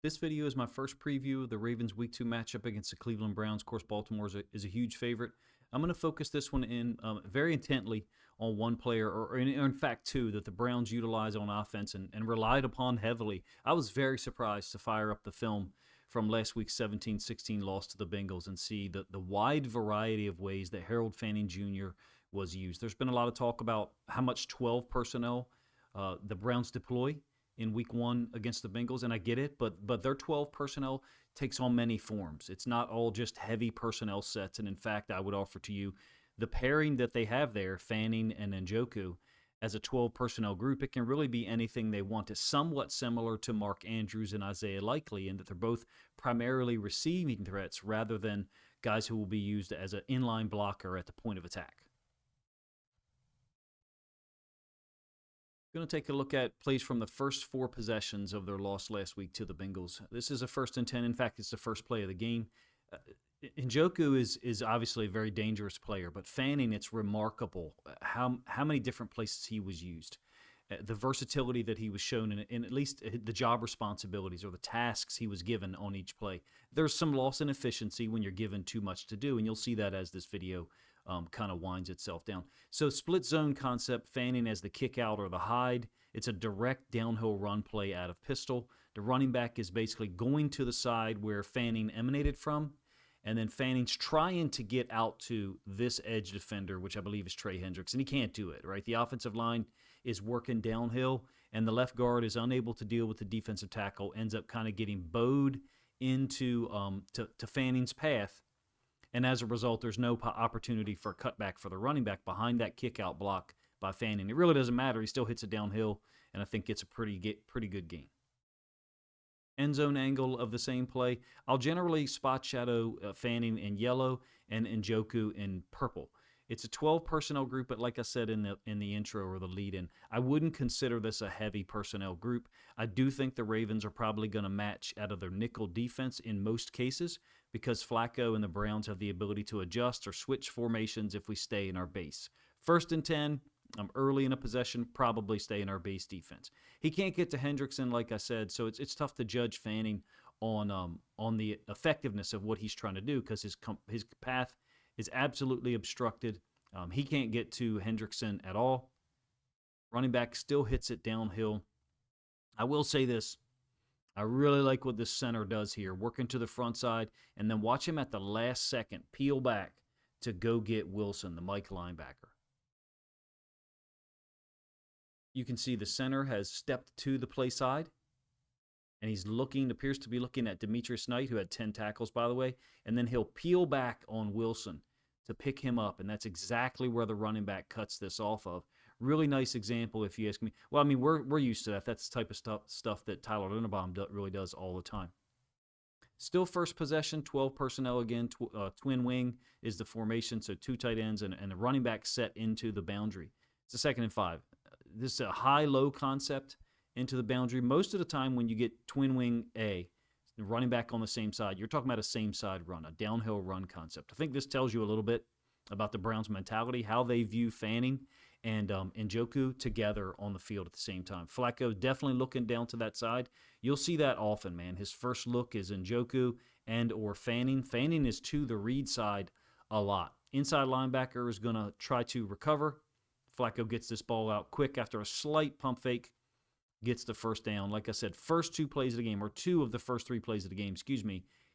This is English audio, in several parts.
This video is my first preview of the Ravens Week 2 matchup against the Cleveland Browns. Of course, Baltimore is a huge favorite. I'm going to focus this one in very intently on one player, or in fact two, that the Browns utilize on offense and relied upon heavily. I was very surprised to fire up the film from last week's 17-16 loss to the Bengals and see the wide variety of ways that Harold Fannin Jr. was used. There's been a lot of talk about how much 12 personnel the Browns deploy in week 1 against the Bengals, and I get it, but their 12 personnel takes on many forms. It's not all just heavy personnel sets, and in fact, I would offer to you the pairing that they have there, Fannin and Njoku, as a 12 personnel group, it can really be anything they want. It's somewhat similar to Mark Andrews and Isaiah Likely in that they're both primarily receiving threats rather than guys who will be used as an inline blocker at the point of attack. Going to take a look at plays from the first 4 possessions of their loss last week to the Bengals. This is a 1st and 10. In fact, it's the first play of the game. Njoku is obviously a very dangerous player, but Fannin, it's remarkable how many different places he was used. The versatility that he was shown in at least the job responsibilities or the tasks he was given on each play. There's some loss in efficiency when you're given too much to do, and you'll see that as this video kind of winds itself down. So split zone concept, Fannin as the kick out or the hide. It's a direct downhill run play out of pistol. The running back is basically going to the side where Fannin emanated from, and then Fannin's trying to get out to this edge defender, which I believe is Trey Hendricks, and he can't do it, right? The offensive line is working downhill, and the left guard is unable to deal with the defensive tackle, ends up kind of getting bowed into to Fannin's path, and as a result, there's no opportunity for a cutback for the running back behind that kick-out block by Fannin. It really doesn't matter. He still hits it downhill, and I think gets a pretty good gain. End zone angle of the same play. I'll generally spot shadow Fannin in yellow and Njoku in purple. It's a 12 personnel group, but like I said in the intro or the lead-in, I wouldn't consider this a heavy personnel group. I do think the Ravens are probably going to match out of their nickel defense in most cases because Flacco and the Browns have the ability to adjust or switch formations if we stay in our base. 1st and 10, early in a possession, probably stay in our base defense. He can't get to Hendrickson, like I said, so it's tough to judge Fannin on the effectiveness of what he's trying to do because his path is absolutely obstructed. He can't get to Hendrickson at all. Running back still hits it downhill. I will say this. I really like what this center does here, working to the front side, and then watch him at the last second peel back to go get Wilson, the Mike linebacker. You can see the center has stepped to the play side, and he's appears to be looking at Demetrius Knight, who had 10 tackles, by the way, and then he'll peel back on Wilson to pick him up, and that's exactly where the running back cuts this off of. Really nice example, if you ask me. Well, I mean, we're used to that. That's the type of stuff that Tyler Linderbaum really does all the time. Still first possession, 12 personnel again. Twin wing is the formation, so 2 tight ends and the running back set into the boundary. It's a 2nd and 5. This is a high-low concept into the boundary. Most of the time when you get twin wing A, the running back on the same side, you're talking about a same-side run, a downhill run concept. I think this tells you a little bit about the Browns' mentality, how they view Fannin and Njoku together on the field at the same time. Flacco definitely looking down to that side. You'll see that often, man. His first look is Njoku and or Fannin. Fannin is to the read side a lot. Inside linebacker is going to try to recover. Flacco gets this ball out quick after a slight pump fake, gets the first down. Like I said, first 2 plays of the game, or 2 of the first 3 plays of the game,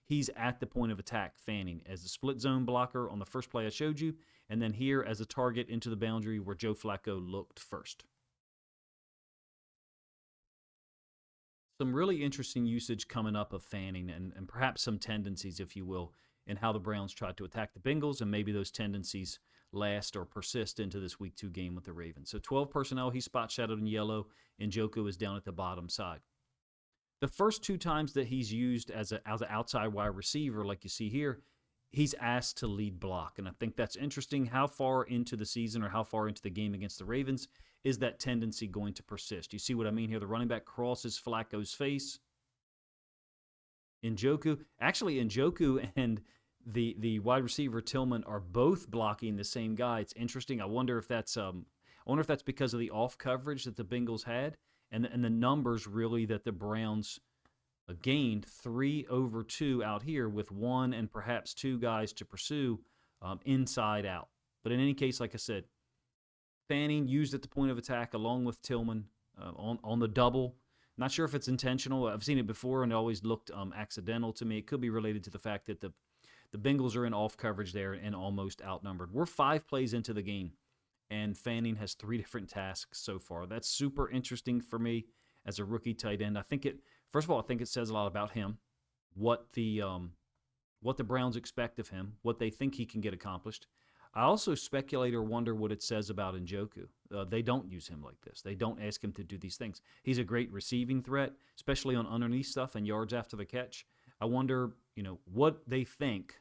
he's at the point of attack, Fannin, as the split zone blocker on the first play I showed you, and then here as a target into the boundary where Joe Flacco looked first. Some really interesting usage coming up of Fannin and perhaps some tendencies, if you will, in how the Browns tried to attack the Bengals, and maybe those tendencies last or persist into this Week 2 game with the Ravens. So 12 personnel, he's spot shadowed in yellow, and Njoku is down at the bottom side. The first 2 times that he's used as an outside wide receiver, like you see here, he's asked to lead block. And I think that's interesting. How far into the season or how far into the game against the Ravens is that tendency going to persist? You see what I mean here? The running back crosses Flacco's face. Njoku and the wide receiver Tillman are both blocking the same guy. It's interesting. I wonder if that's because of the off coverage that the Bengals had and the numbers really that the Browns gained 3/2 out here with one and perhaps two guys to pursue inside out. But in any case, like I said, Fanning used at the point of attack along with Tillman on the double. Not sure if it's intentional. I've seen it before and it always looked accidental to me. It could be related to the fact that the Bengals are in off coverage there and almost outnumbered. We're 5 plays into the game, and Fanning has 3 different tasks so far. That's super interesting for me as a rookie tight end. First of all, I think it says a lot about him, what the Browns expect of him, what they think he can get accomplished. I also speculate or wonder what it says about Njoku. They don't use him like this. They don't ask him to do these things. He's a great receiving threat, especially on underneath stuff and yards after the catch. I wonder, what they think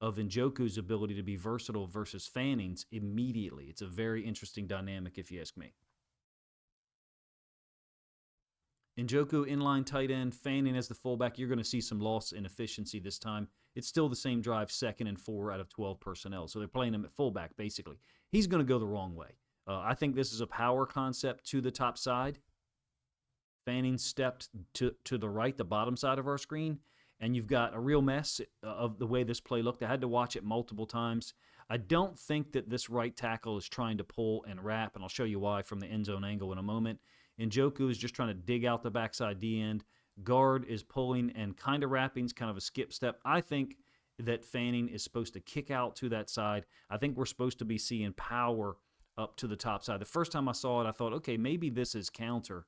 of Njoku's ability to be versatile versus Fanning's immediately. It's a very interesting dynamic, if you ask me. Njoku inline tight end, Fannin as the fullback. You're going to see some loss in efficiency this time. It's still the same drive, 2nd and 4 out of 12 personnel. So they're playing him at fullback, basically. He's going to go the wrong way. I think this is a power concept to the top side. Fanning stepped to the right, the bottom side of our screen, and you've got a real mess of the way this play looked. I had to watch it multiple times. I don't think that this right tackle is trying to pull and wrap, and I'll show you why from the end zone angle in a moment. Njoku is just trying to dig out the backside D end. Guard is pulling and kind of wrapping, kind of a skip step. I think that Fanning is supposed to kick out to that side. I think we're supposed to be seeing power up to the top side. The first time I saw it, I thought, okay, maybe this is counter,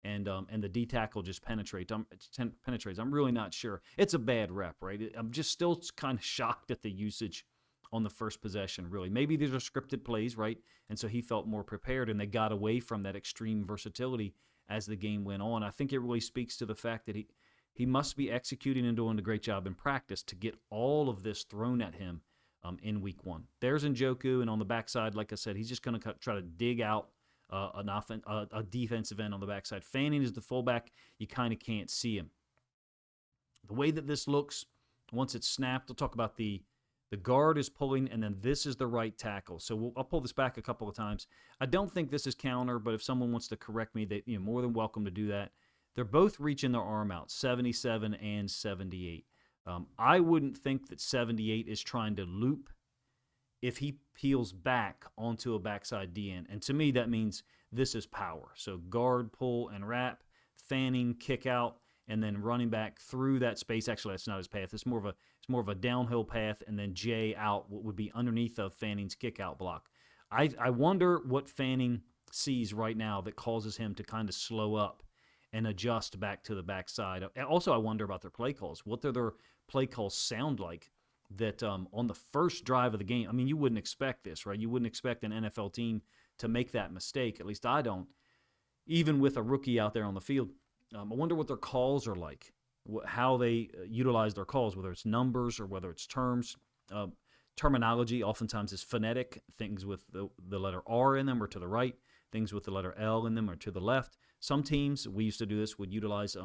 and the D tackle just penetrates. I'm really not sure. It's a bad rep, right? I'm just still kind of shocked at the usage on the first possession, really. Maybe these are scripted plays, right? And so he felt more prepared, and they got away from that extreme versatility as the game went on. I think it really speaks to the fact that he must be executing and doing a great job in practice to get all of this thrown at him in week 1. There's Njoku, and on the backside, like I said, he's just going to try to dig out a defensive end on the backside. Fanning is the fullback. You kind of can't see him. The way that this looks, once it's snapped, we'll talk about the guard is pulling, and then this is the right tackle. So I'll pull this back a couple of times. I don't think this is counter, but if someone wants to correct me, they're more than welcome to do that. They're both reaching their arm out, 77 and 78. I wouldn't think that 78 is trying to loop if he peels back onto a backside DN. And to me, that means this is power. So guard, pull, and wrap, Fanning, kick out, and then running back through that space. Actually, that's not his path. It's more of a downhill path, and then Jay out, what would be underneath of Fanning's kick-out block. I wonder what Fanning sees right now that causes him to kind of slow up and adjust back to the backside. Also, I wonder about their play calls. What do their play calls sound like that on the first drive of the game? I mean, you wouldn't expect this, right? You wouldn't expect an NFL team to make that mistake. At least I don't, even with a rookie out there on the field. I wonder what their calls are like, how they utilize their calls, whether it's numbers or whether it's terms. Terminology oftentimes is phonetic, things with the letter R in them are to the right, things with the letter L in them are to the left. Some teams, we used to do this, would utilize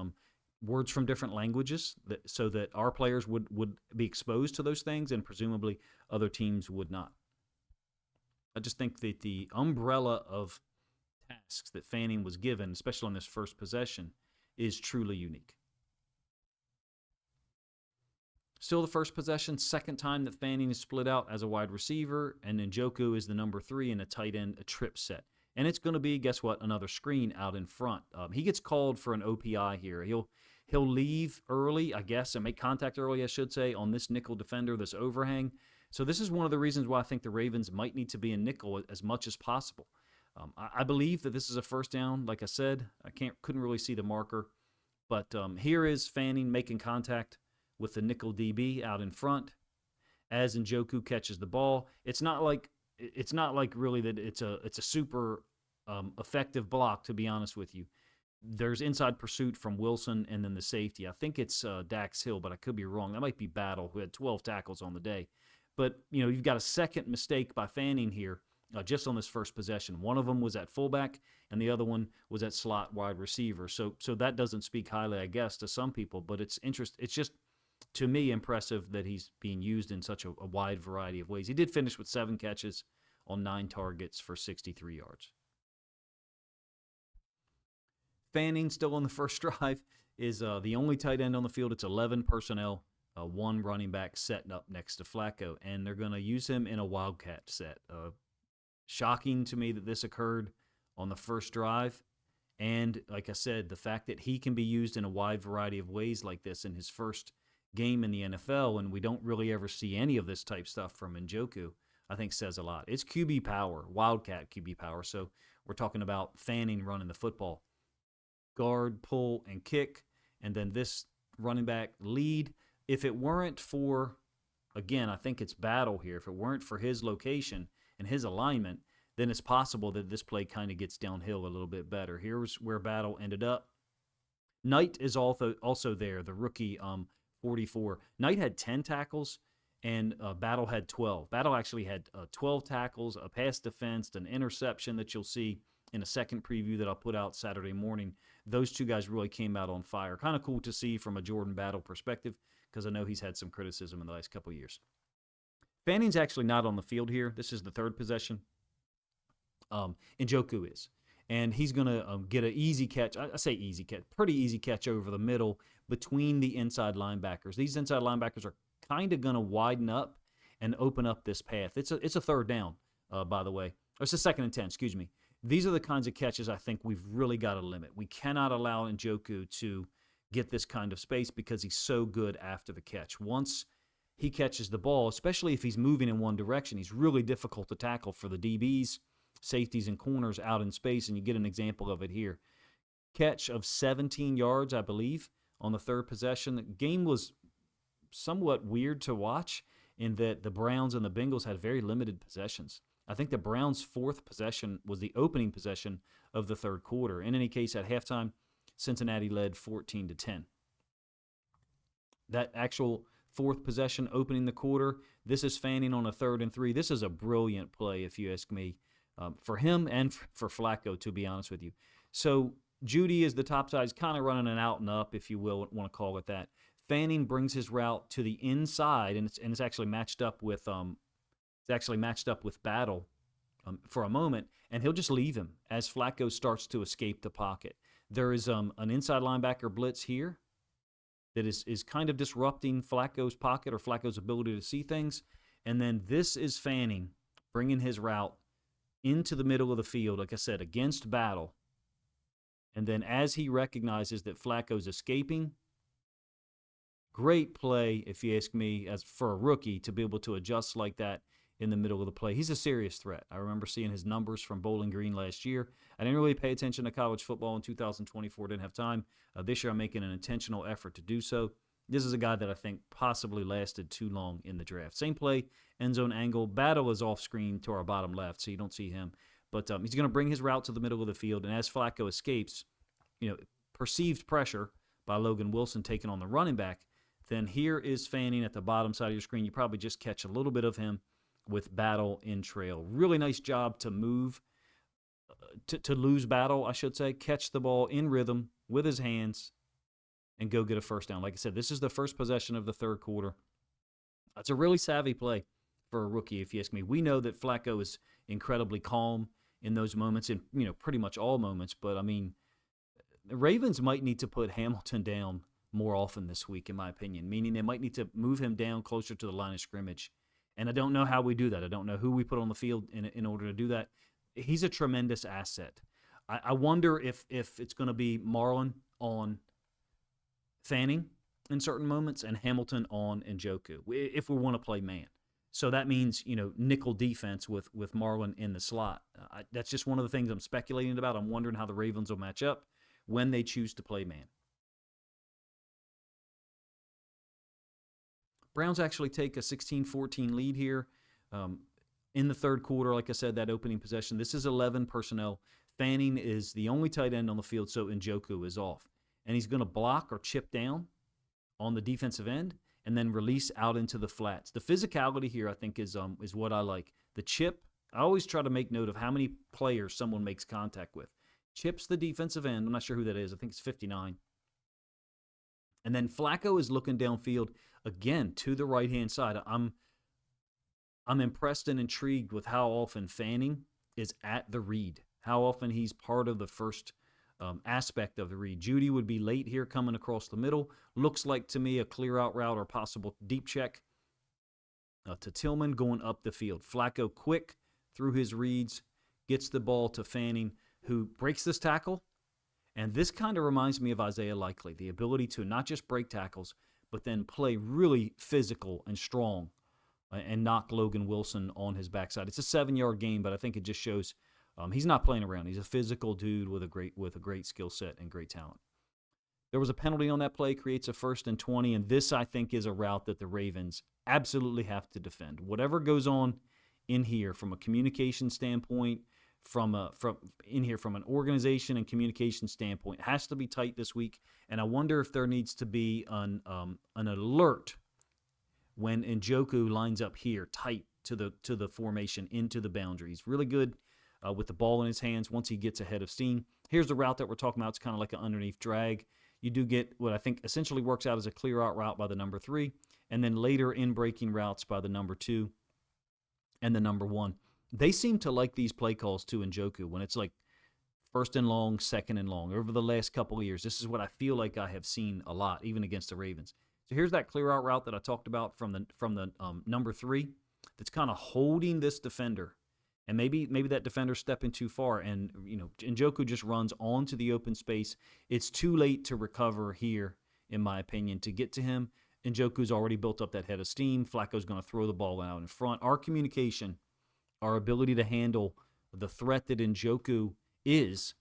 words from different languages so that our players would be exposed to those things, and presumably other teams would not. I just think that the umbrella of tasks that Fanning was given, especially on this first possession, is truly unique. Still the first possession, second time that Fanning is split out as a wide receiver, and Njoku is the number 3 in a tight end, a trip set. And it's going to be, guess what, another screen out in front. He gets called for an OPI here. He'll leave early, I guess, and make contact early, I should say, on this nickel defender, this overhang. So this is one of the reasons why I think the Ravens might need to be in nickel as much as possible. I believe that this is a first down. Like I said, couldn't really see the marker. But here is Fanning making contact with the nickel DB out in front as Njoku catches the ball. It's not like really that it's a super effective block, to be honest with you. There's inside pursuit from Wilson and then the safety. I think it's Dax Hill, but I could be wrong. That might be Battle, who had 12 tackles on the day. But you've got a second mistake by Fanning here. Just on this first possession. One of them was at fullback, and the other one was at slot wide receiver. So that doesn't speak highly, I guess, to some people, but it's just, to me, impressive that he's being used in such a wide variety of ways. He did finish with 7 catches on 9 targets for 63 yards. Fanning still on the first drive is the only tight end on the field. It's 11 personnel, one running back setting up next to Flacco, and they're going to use him in a wildcat set. Shocking to me that this occurred on the first drive. And like I said, the fact that he can be used in a wide variety of ways like this in his first game in the NFL, and we don't really ever see any of this type stuff from Njoku, I think says a lot. It's QB power, wildcat QB power. So we're talking about Fanning running the football. Guard, pull, and kick, and then this running back lead. If it weren't for, again, I think it's Battle here, if it weren't for his location and his alignment, then it's possible that this play kind of gets downhill a little bit better. Here's where Battle ended up. Knight is also there, the rookie 44. Knight had 10 tackles, and Battle had 12. Battle actually had 12 tackles, a pass defense, an interception that you'll see in a second preview that I'll put out Saturday morning. Those two guys really came out on fire. Kind of cool to see from a Jordan Battle perspective, because I know he's had some criticism in the last couple of years. Fanning's actually not on the field here. This is the third possession. Njoku is. And he's going to get an easy catch. I say easy catch, pretty easy catch over the middle between the inside linebackers. These inside linebackers are kind of going to widen up and open up this path. It's a third down, by the way. Or it's a 2nd and 10, excuse me. These are the kinds of catches I think we've really got to limit. We cannot allow Njoku to get this kind of space because he's so good after the catch. Once he catches the ball, especially if he's moving in one direction, he's really difficult to tackle for the DBs, safeties, and corners out in space, and you get an example of it here. Catch of 17 yards, I believe, on the third possession. The game was somewhat weird to watch in that the Browns and the Bengals had very limited possessions. I think the Browns' fourth possession was the opening possession of the third quarter. In any case, at halftime, Cincinnati led 14-10. That actual fourth possession opening the quarter, this is Fanning on a 3rd and 3. This is a brilliant play, if you ask me, for him and for Flacco, to be honest with you. So Judy is the top side. He's kind of running an out and up, if you will, want to call it that. Fanning brings his route to the inside, and it's actually matched up with Battle for a moment, and he'll just leave him as Flacco starts to escape the pocket. There is an inside linebacker blitz here that is kind of disrupting Flacco's pocket or Flacco's ability to see things, and then this is Fanning bringing his route into the middle of the field, like I said, against Battle, and then as he recognizes that Flacco's escaping, great play, if you ask me, as for a rookie to be able to adjust like that in the middle of the play. He's a serious threat. I remember seeing his numbers from Bowling Green last year. I didn't really pay attention to college football in 2024. Didn't have time. This year I'm making an intentional effort to do so. This is a guy that I think possibly lasted too long in the draft. Same play, end zone angle. Battle is off screen to our bottom left, so you don't see him. But he's going to bring his route to the middle of the field, and as Flacco escapes, perceived pressure by Logan Wilson taking on the running back, then here is Fanning at the bottom side of your screen. You probably just catch a little bit of him with Battle in trail. Really nice job to move, to lose Battle, I should say. Catch the ball in rhythm with his hands and go get a first down. Like I said, this is the first possession of the third quarter. It's a really savvy play for a rookie, if you ask me. We know that Flacco is incredibly calm in those moments, in pretty much all moments. But, I mean, the Ravens might need to put Hamilton down more often this week, in my opinion, meaning they might need to move him down closer to the line of scrimmage. And I don't know how we do that. I don't know who we put on the field in order to do that. He's a tremendous asset. I wonder if it's going to be Marlon on Fanning in certain moments and Hamilton on Njoku if we want to play man. So that means, nickel defense with Marlon in the slot. That's just one of the things I'm speculating about. I'm wondering how the Ravens will match up when they choose to play man. Browns actually take a 16-14 lead here in the third quarter. Like I said, that opening possession. This is 11 personnel. Fanning is the only tight end on the field, so Njoku is off. And he's going to block or chip down on the defensive end and then release out into the flats. The physicality here, I think, is what I like. The chip, I always try to make note of how many players someone makes contact with. Chips the defensive end. I'm not sure who that is. I think it's 59. And then Flacco is looking downfield again to the right-hand side. I'm impressed and intrigued with how often Fanning is at the read, how often he's part of the first aspect of the read. Judy would be late here coming across the middle. Looks like to me a clear out route or possible deep check to Tillman going up the field. Flacco quick through his reads, gets the ball to Fannin, who breaks this tackle. And this kind of reminds me of Isaiah Likely, the ability to not just break tackles, but then play really physical and strong and knock Logan Wilson on his backside. It's a 7-yard game, but I think it just shows he's not playing around. He's a physical dude with a great skill set and great talent. There was a penalty on that play, creates a 1st and 20, and this, I think, is a route that the Ravens absolutely have to defend. Whatever goes on in here from a communication standpoint, from an organization and communication standpoint, has to be tight this week. And I wonder if there needs to be an alert when Njoku lines up here tight to the formation into the boundary. He's really good with the ball in his hands once he gets ahead of steam. Here's the route that we're talking about. It's kind of like an underneath drag. You do get what I think essentially works out as a clear out route by the number 3, and then later in breaking routes by the number 2 and the number 1. They seem to like these play calls to Njoku when it's like 1st and long, 2nd and long. Over the last couple of years, this is what I feel like I have seen a lot, even against the Ravens. So here's that clear out route that I talked about from the number 3 that's kind of holding this defender. And maybe that defender's stepping too far, and Njoku just runs onto the open space. It's too late to recover here, in my opinion, to get to him. Njoku's already built up that head of steam. Flacco's going to throw the ball out in front. Our communication, our ability to handle the threat that Njoku is,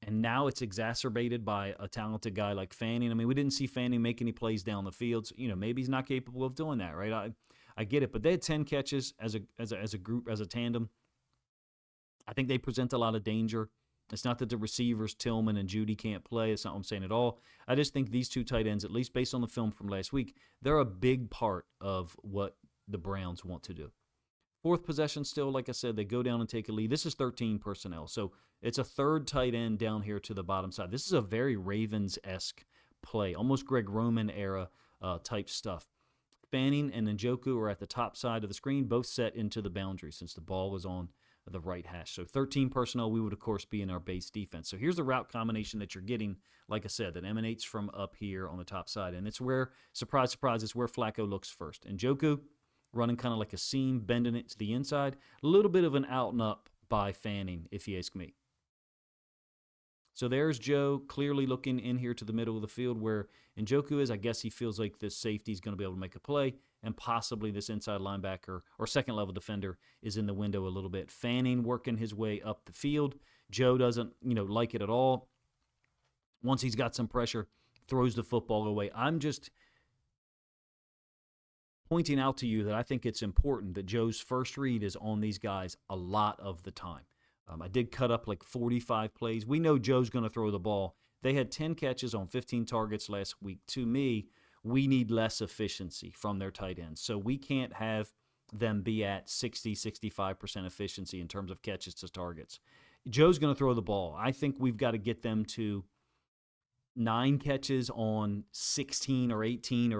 and now it's exacerbated by a talented guy like Fannin. I mean, we didn't see Fannin make any plays down the field. So, maybe he's not capable of doing that, right? I get it, but they had 10 catches as a group, as a tandem. I think they present a lot of danger. It's not that the receivers, Tillman and Judy, can't play. It's not what I'm saying at all. I just think these two tight ends, at least based on the film from last week, they're a big part of what the Browns want to do. 4th possession still, like I said, they go down and take a lead. This is 13 personnel, so it's a 3rd tight end down here to the bottom side. This is a very Ravens-esque play, almost Greg Roman era type stuff. Fannin and Njoku are at the top side of the screen, both set into the boundary since the ball is on the right hash. So 13 personnel, we would, of course, be in our base defense. So here's the route combination that you're getting, like I said, that emanates from up here on the top side. And it's where, surprise, surprise, it's where Flacco looks first. Njoku running kind of like a seam, bending it to the inside. A little bit of an out and up by Fannin, if you ask me. So there's Joe clearly looking in here to the middle of the field where Njoku is. I guess he feels like this safety is going to be able to make a play, and possibly this inside linebacker or second-level defender is in the window a little bit. Fannin working his way up the field. Joe doesn't, like it at all. Once he's got some pressure, throws the football away. I'm just pointing out to you that I think it's important that Joe's first read is on these guys a lot of the time. I did cut up like 45 plays. We know Joe's going to throw the ball. They had 10 catches on 15 targets last week. To me, we need less efficiency from their tight ends. So we can't have them be at 60, 65% efficiency in terms of catches to targets. Joe's going to throw the ball. I think we've got to get them to 9 catches on 16 or 18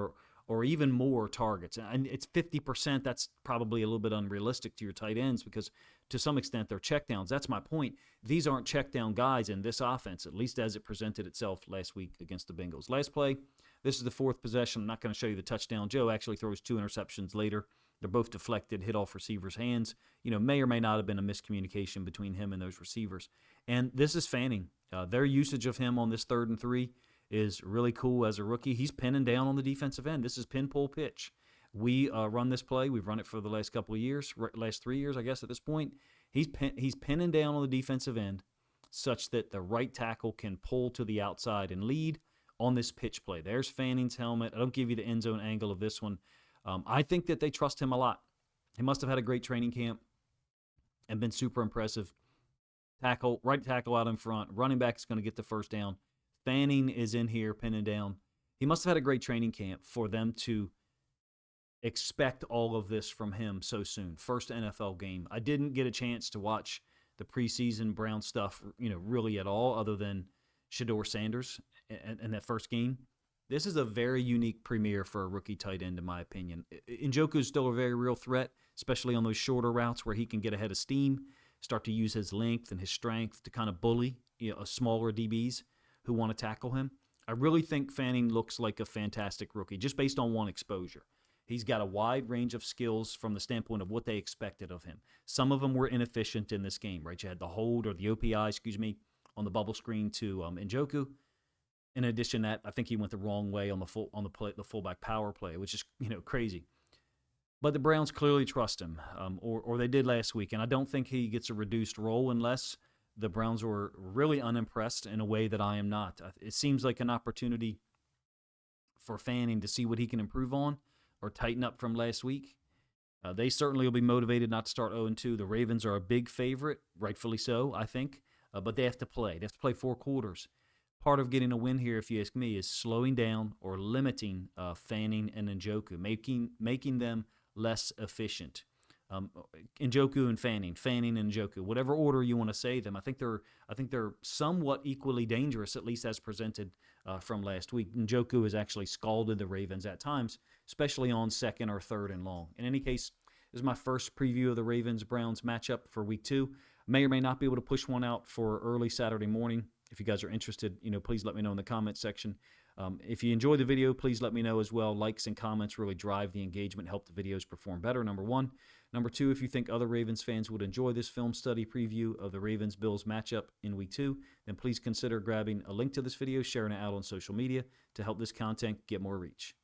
or even more targets. And it's 50%. That's probably a little bit unrealistic to your tight ends because to some extent they're checkdowns. That's my point. These aren't checkdown guys in this offense, at least as it presented itself last week against the Bengals. Last play, this is the 4th possession. I'm not going to show you the touchdown. Joe actually throws 2 interceptions later. They're both deflected, hit off receivers' hands. May or may not have been a miscommunication between him and those receivers. And this is Fannin. Their usage of him on this 3rd and 3 is really cool as a rookie. He's pinning down on the defensive end. This is pin, pull, pitch. We run this play. We've run it for the last couple of years, last 3 years, I guess, at this point. He's pinning down on the defensive end such that the right tackle can pull to the outside and lead on this pitch play. There's Fannin's helmet. I don't give you the end zone angle of this one. I think that they trust him a lot. He must have had a great training camp and been super impressive. Right tackle out in front. Running back is going to get the first down. Fannin is in here pinning down. He must have had a great training camp for them to expect all of this from him so soon. First NFL game. I didn't get a chance to watch the preseason Brown stuff, really at all, other than Shedeur Sanders and that first game. This is a very unique premiere for a rookie tight end, in my opinion. Njoku is still a very real threat, especially on those shorter routes where he can get ahead of steam, start to use his length and his strength to kind of bully smaller DBs who want to tackle him. I really think Fannin looks like a fantastic rookie just based on one exposure. He's got a wide range of skills from the standpoint of what they expected of him. Some of them were inefficient in this game, right? You had the hold or the OPI, on the bubble screen to Njoku. In addition to that, I think he went the wrong way on the fullback power play, which is crazy. But the Browns clearly trust him, or they did last week, and I don't think he gets a reduced role unless the Browns were really unimpressed in a way that I am not. It seems like an opportunity for Fannin to see what he can improve on or tighten up from last week. They certainly will be motivated not to start 0-2. The Ravens are a big favorite, rightfully so, I think, but they have to play. They have to play 4 quarters. Part of getting a win here, if you ask me, is slowing down or limiting Fannin and Njoku, making them less efficient. Njoku and Fannin and Njoku, whatever order you want to say them. I think they're somewhat equally dangerous, at least as presented from last week. Njoku has actually scalded the Ravens at times, especially on 2nd or 3rd and long. In any case, this is my first preview of the Ravens-Browns matchup for Week 2. May or may not be able to push one out for early Saturday morning. If you guys are interested, please let me know in the comments section. If you enjoy the video, please let me know as well. Likes and comments really drive the engagement, help the videos perform better, number 1. Number 2, if you think other Ravens fans would enjoy this film study preview of the Ravens-Bills matchup in Week 2, then please consider grabbing a link to this video, sharing it out on social media to help this content get more reach.